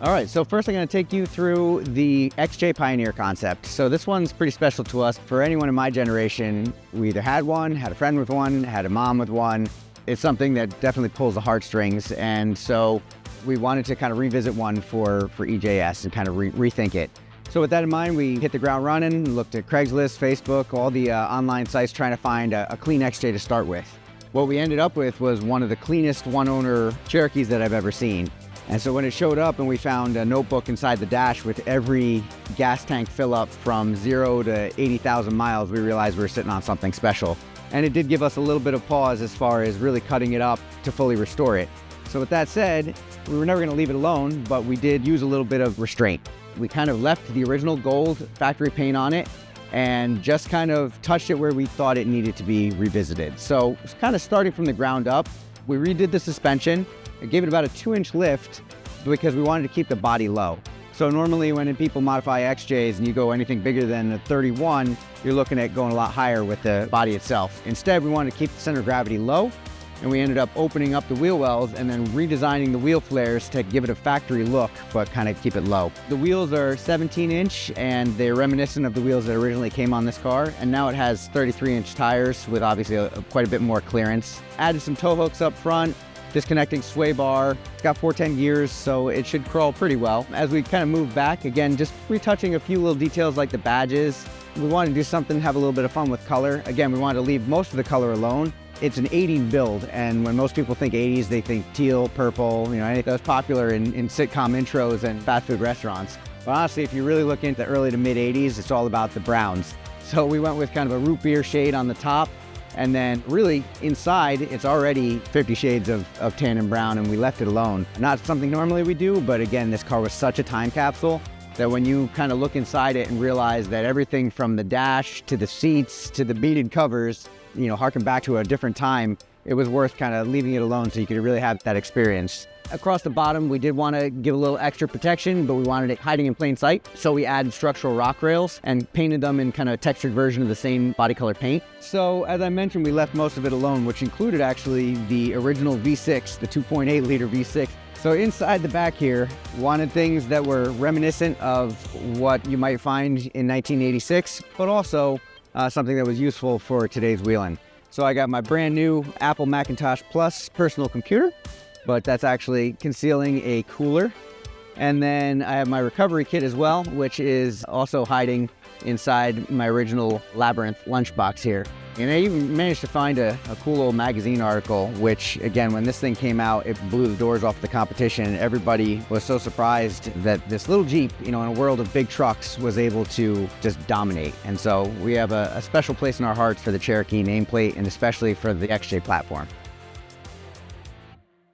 All right, so first I'm going to take you through the XJ Pioneer concept. So this one's pretty special to us. For anyone in my generation, we either had one, had a friend with one, had a mom with one. It's something that definitely pulls the heartstrings, and so we wanted to kind of revisit one for EJS and kind of rethink it. So with that in mind, we hit the ground running, looked at Craigslist, Facebook, all the online sites trying to find a clean XJ to start with. What we ended up with was one of the cleanest one-owner Cherokees that I've ever seen. And so when it showed up and we found a notebook inside the dash with every gas tank fill up from 0 to 80,000 miles, we realized we were sitting on something special. And it did give us a little bit of pause as far as really cutting it up to fully restore it. So with that said, we were never going to leave it alone, but we did use a little bit of restraint. We kind of left the original gold factory paint on it and just kind of touched it where we thought it needed to be revisited. So it's kind of starting from the ground up. We redid the suspension. I gave it about a 2-inch lift because we wanted to keep the body low. So normally when people modify XJs and you go anything bigger than a 31, you're looking at going a lot higher with the body itself. Instead, we wanted to keep the center of gravity low, and we ended up opening up the wheel wells and then redesigning the wheel flares to give it a factory look, but kind of keep it low. The wheels are 17-inch, and they're reminiscent of the wheels that originally came on this car, and now it has 33-inch tires with obviously quite a bit more clearance. Added some tow hooks up front, disconnecting sway bar. It's got 410 gears, so it should crawl pretty well. As we kind of move back, again, just retouching a few little details like the badges. We wanted to do something, have a little bit of fun with color. Again, we wanted to leave most of the color alone. It's an 80s build, and when most people think 80s, they think teal, purple, anything that's popular in sitcom intros and fast food restaurants. But honestly, if you really look into the early to mid 80s, it's all about the browns. So we went with kind of a root beer shade on the top, and then really inside, it's already 50 shades of tan and brown, and we left it alone. Not something normally we do, but again, this car was such a time capsule that when you kind of look inside it and realize that everything from the dash to the seats to the beaded covers, harken back to a different time, it was worth kind of leaving it alone so you could really have that experience. Across the bottom, we did want to give a little extra protection, but we wanted it hiding in plain sight. So we added structural rock rails and painted them in kind of a textured version of the same body color paint. So as I mentioned, we left most of it alone, which included actually the original V6, the 2.8 liter V6. So inside the back here, wanted things that were reminiscent of what you might find in 1986, but also something that was useful for today's wheeling. So I got my brand new Apple Macintosh Plus personal computer, but that's actually concealing a cooler. And then I have my recovery kit as well, which is also hiding inside my original Labyrinth lunchbox here. And I even managed to find a cool old magazine article, which again, when this thing came out, it blew the doors off the competition. Everybody was so surprised that this little Jeep, in a world of big trucks, was able to just dominate. And so we have a special place in our hearts for the Cherokee nameplate, and especially for the XJ platform.